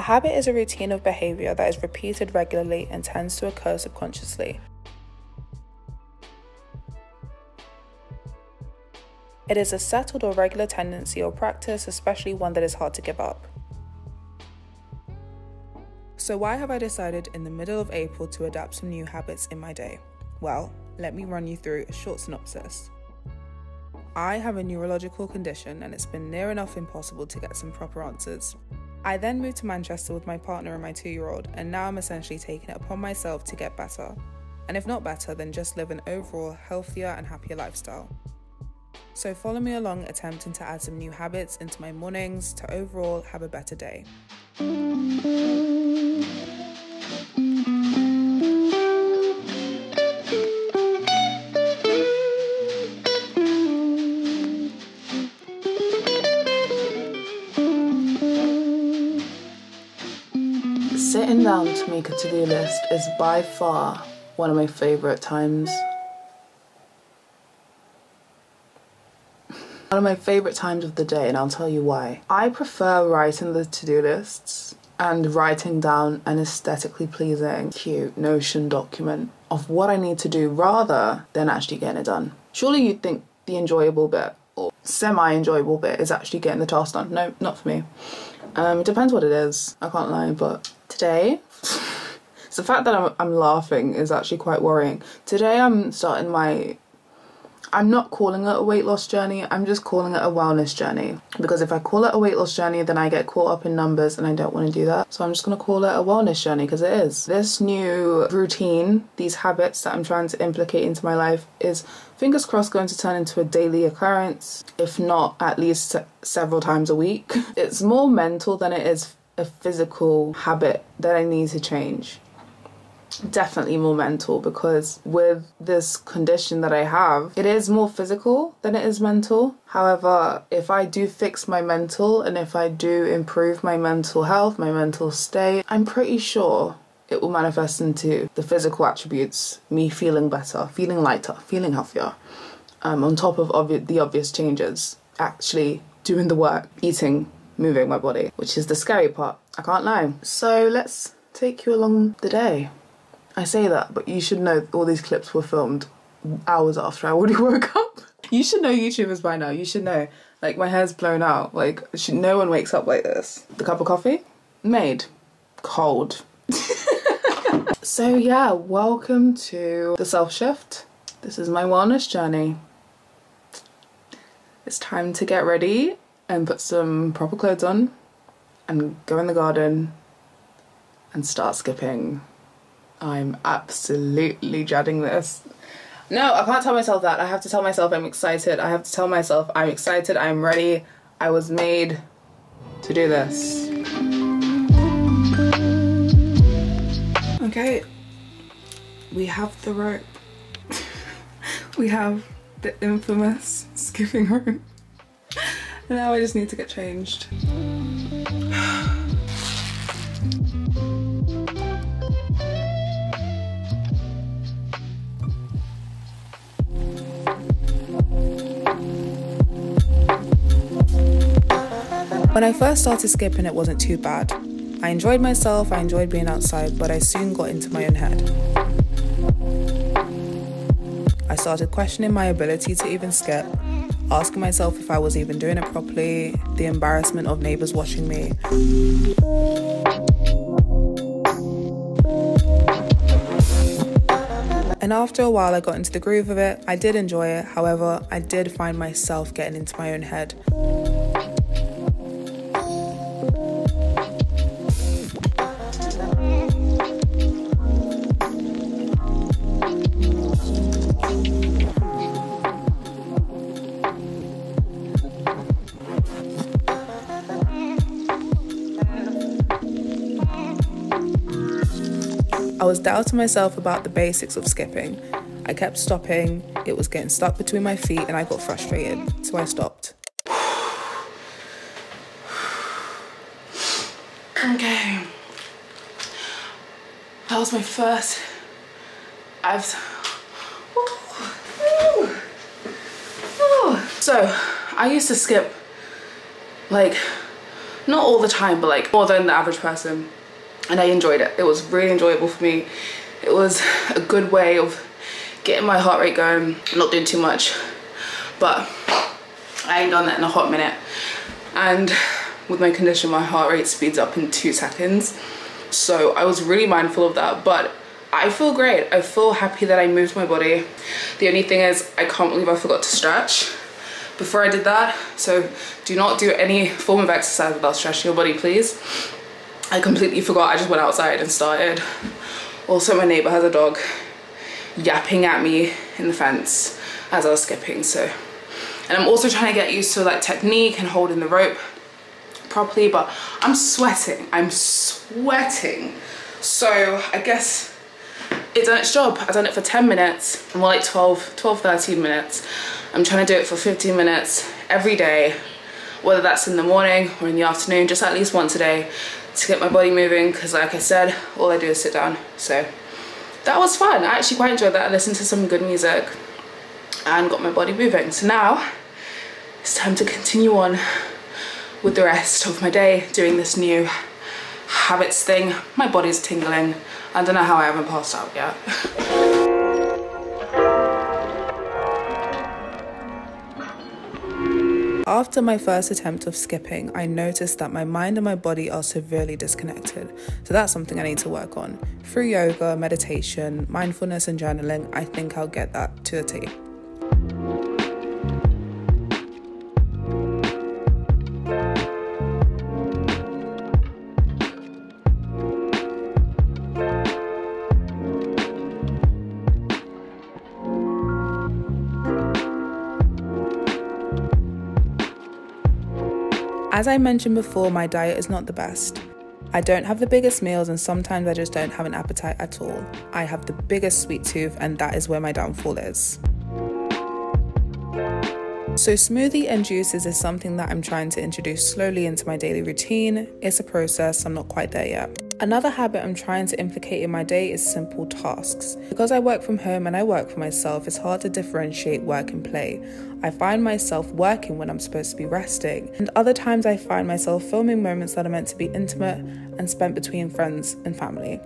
habit is a routine of behavior that is repeated regularly and tends to occur subconsciously. It is a settled or regular tendency or practice, especially one that is hard to give up. So why have I decided in the middle of April to adapt some new habits in my day? Well, let me run you through a short synopsis. I have a neurological condition and it's been near enough impossible to get some proper answers. I then moved to Manchester with my partner and my 2-year-old, and now I'm essentially taking it upon myself to get better. And if not better, then just live an overall healthier and happier lifestyle. So follow me along attempting to add some new habits into my mornings to overall have a better day. Sitting down to make a to-do list is by far one of my favourite times. One of my favourite times of the day, and I'll tell you why. I prefer writing the to-do lists and writing down an aesthetically pleasing, cute Notion document of what I need to do rather than actually getting it done. Surely you'd think the enjoyable bit or semi-enjoyable bit is actually getting the task done. No, not for me. It depends what it is, I can't lie, but today, so the fact that I'm laughing is actually quite worrying. Today I'm starting I'm not calling it a weight loss journey, I'm just calling it a wellness journey. Because if I call it a weight loss journey, then I get caught up in numbers and I don't want to do that. So I'm just going to call it a wellness journey, because it is. This new routine, these habits that I'm trying to implicate into my life is, fingers crossed, going to turn into a daily occurrence, if not at least several times a week. It's more mental than it is a physical habit that I need to change. Definitely more mental, because with this condition that I have, it is more physical than it is mental. However, if I do fix my mental and if I do improve my mental health, my mental state, I'm pretty sure it will manifest into the physical attributes, me feeling better, feeling lighter, feeling healthier, on top of the obvious changes, actually doing the work, eating, moving my body, which is the scary part, I can't lie. So let's take you along the day. I say that, but you should know all these clips were filmed hours after I already woke up. You should know YouTubers by now. You should know. Like, my hair's blown out. Like, no one wakes up like this. The cup of coffee? Made. Cold. So yeah, welcome to the self shift. This is my wellness journey. It's time to get ready and put some proper clothes on and go in the garden and start skipping. I'm absolutely dreading this. No, I can't tell myself that. I have to tell myself I'm excited. I have to tell myself I'm excited, I'm ready. I was made to do this. Okay, we have the rope. We have the infamous skipping rope. Now I just need to get changed. When I first started skipping, it wasn't too bad. I enjoyed myself, I enjoyed being outside, but I soon got into my own head. I started questioning my ability to even skip, asking myself if I was even doing it properly, the embarrassment of neighbours watching me. And after a while I got into the groove of it. I did enjoy it, however, I did find myself getting into my own head. I was doubting myself about the basics of skipping. I kept stopping, it was getting stuck between my feet and I got frustrated, so I stopped. Okay. That was my first. So, I used to skip like not all the time, but like more than the average person. And I enjoyed it. It was really enjoyable for me. It was a good way of getting my heart rate going, not doing too much, but I ain't done that in a hot minute. And with my condition, my heart rate speeds up in 2 seconds. So I was really mindful of that, but I feel great. I feel happy that I moved my body. The only thing is, I can't believe I forgot to stretch before I did that. So do not do any form of exercise without stretching your body, please. I completely forgot. I just went outside and started. Also, my neighbor has a dog yapping at me in the fence as I was skipping. So, and I'm also trying to get used to like technique and holding the rope properly, but I'm sweating. So I guess it's done its job. I've done it for 10 minutes, more like 13 minutes. I'm trying to do it for 15 minutes every day, whether that's in the morning or in the afternoon, just at least once a day to get my body moving, because like I said, all I do is sit down. So that was fun. I actually quite enjoyed that. I listened to some good music and got my body moving. So now it's time to continue on with the rest of my day doing this new habits thing. My body's tingling. I don't know how I haven't passed out yet. After my first attempt of skipping, I noticed that my mind and my body are severely disconnected. So that's something I need to work on. Through yoga, meditation, mindfulness and journaling, I think I'll get that to the T. As I mentioned before, my diet is not the best. I don't have the biggest meals and sometimes I just don't have an appetite at all. I have the biggest sweet tooth and that is where my downfall is. So smoothie and juices is something that I'm trying to introduce slowly into my daily routine. It's a process, I'm not quite there yet. Another habit I'm trying to implicate in my day is simple tasks. Because I work from home and I work for myself, it's hard to differentiate work and play. I find myself working when I'm supposed to be resting, and other times I find myself filming moments that are meant to be intimate and spent between friends and family.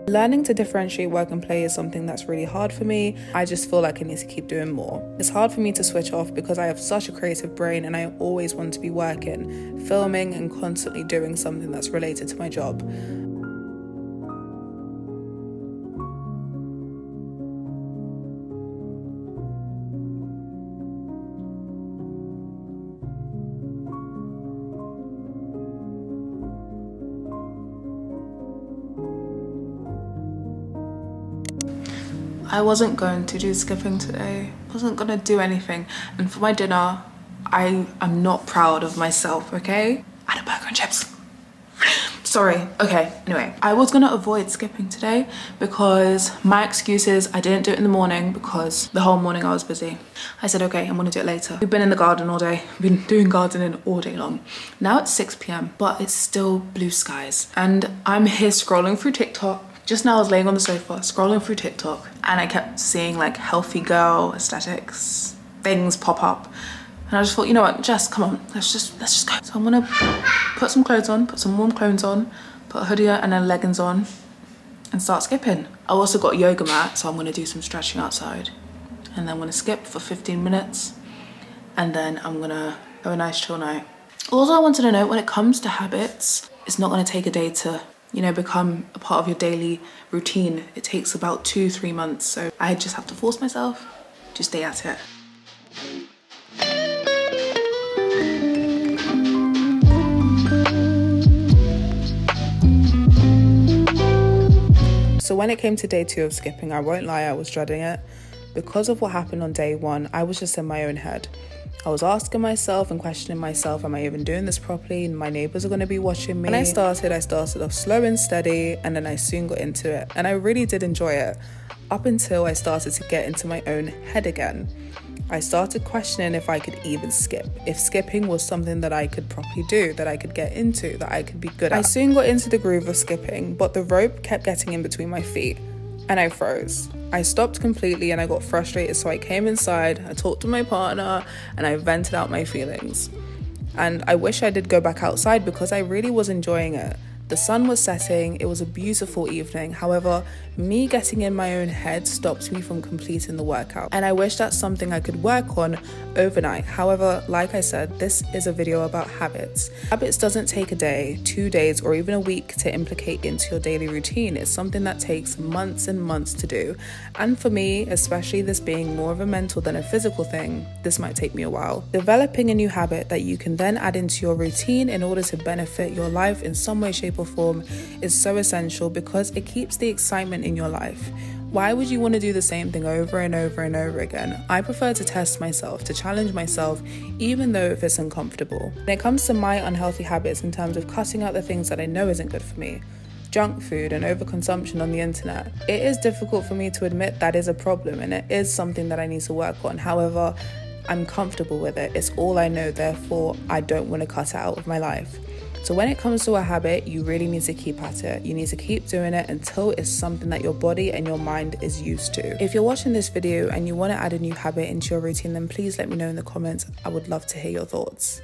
Learning to differentiate work and play is something that's really hard for me. I just feel like I need to keep doing more. It's hard for me to switch off because I have such a creative brain and I always want to be working, filming and constantly doing something that's related to my job. I wasn't going to do skipping today. I wasn't gonna do anything. And for my dinner, I am not proud of myself, okay? I had a burger and chips. Sorry, okay, anyway. I was gonna avoid skipping today because my excuse is I didn't do it in the morning because the whole morning I was busy. I said, okay, I'm gonna do it later. We've been in the garden all day. We've been doing gardening all day long. Now it's 6 p.m, but it's still blue skies. And I'm here scrolling through TikTok. Just now I was laying on the sofa, scrolling through TikTok, and I kept seeing like healthy girl aesthetics, things pop up. And I just thought, you know what, Jess, come on, let's just go. So I'm gonna put some clothes on, put some warm clothes on, put a hoodie and then leggings on, and start skipping. I also got a yoga mat, so I'm gonna do some stretching outside. And then I'm gonna skip for 15 minutes, and then I'm gonna have a nice chill night. Also, I wanted to know, when it comes to habits, it's not gonna take a day to, you know, become a part of your daily routine. It takes about 2-3 months. So I just have to force myself to stay at it. So when it came to day 2 of skipping, I won't lie, I was dreading it. Because of what happened on day 1, I was just in my own head. I was asking myself and questioning myself, am I even doing this properly? And my neighbours are going to be watching me. When I started off slow and steady, and then I soon got into it. And I really did enjoy it, up until I started to get into my own head again. I started questioning if I could even skip, if skipping was something that I could properly do, that I could get into, that I could be good at. I soon got into the groove of skipping, but the rope kept getting in between my feet, and I froze. I stopped completely and I got frustrated, so I came inside, I talked to my partner, and I vented out my feelings. and I wish I did go back outside because I really was enjoying it. The sun was setting, it was a beautiful evening. However, me getting in my own head stopped me from completing the workout. And I wish that's something I could work on overnight. However, like I said, this is a video about habits. Habits doesn't take a day, 2 days, or even a week to implicate into your daily routine. It's something that takes months and months to do. And for me, especially this being more of a mental than a physical thing, this might take me a while. Developing a new habit that you can then add into your routine in order to benefit your life in some way, shape, or form is so essential because it keeps the excitement in your life. Why would you want to do the same thing over and over and over again? I prefer to test myself, to challenge myself, even though if it's uncomfortable. When it comes to my unhealthy habits in terms of cutting out the things that I know isn't good for me, junk food and overconsumption on the internet, it is difficult for me to admit that is a problem and it is something that I need to work on. However, I'm comfortable with it. It's all I know, therefore I don't want to cut it out of my life. So when it comes to a habit, you really need to keep at it. You need to keep doing it until it's something that your body and your mind is used to. If you're watching this video and you want to add a new habit into your routine, then please let me know in the comments. I would love to hear your thoughts.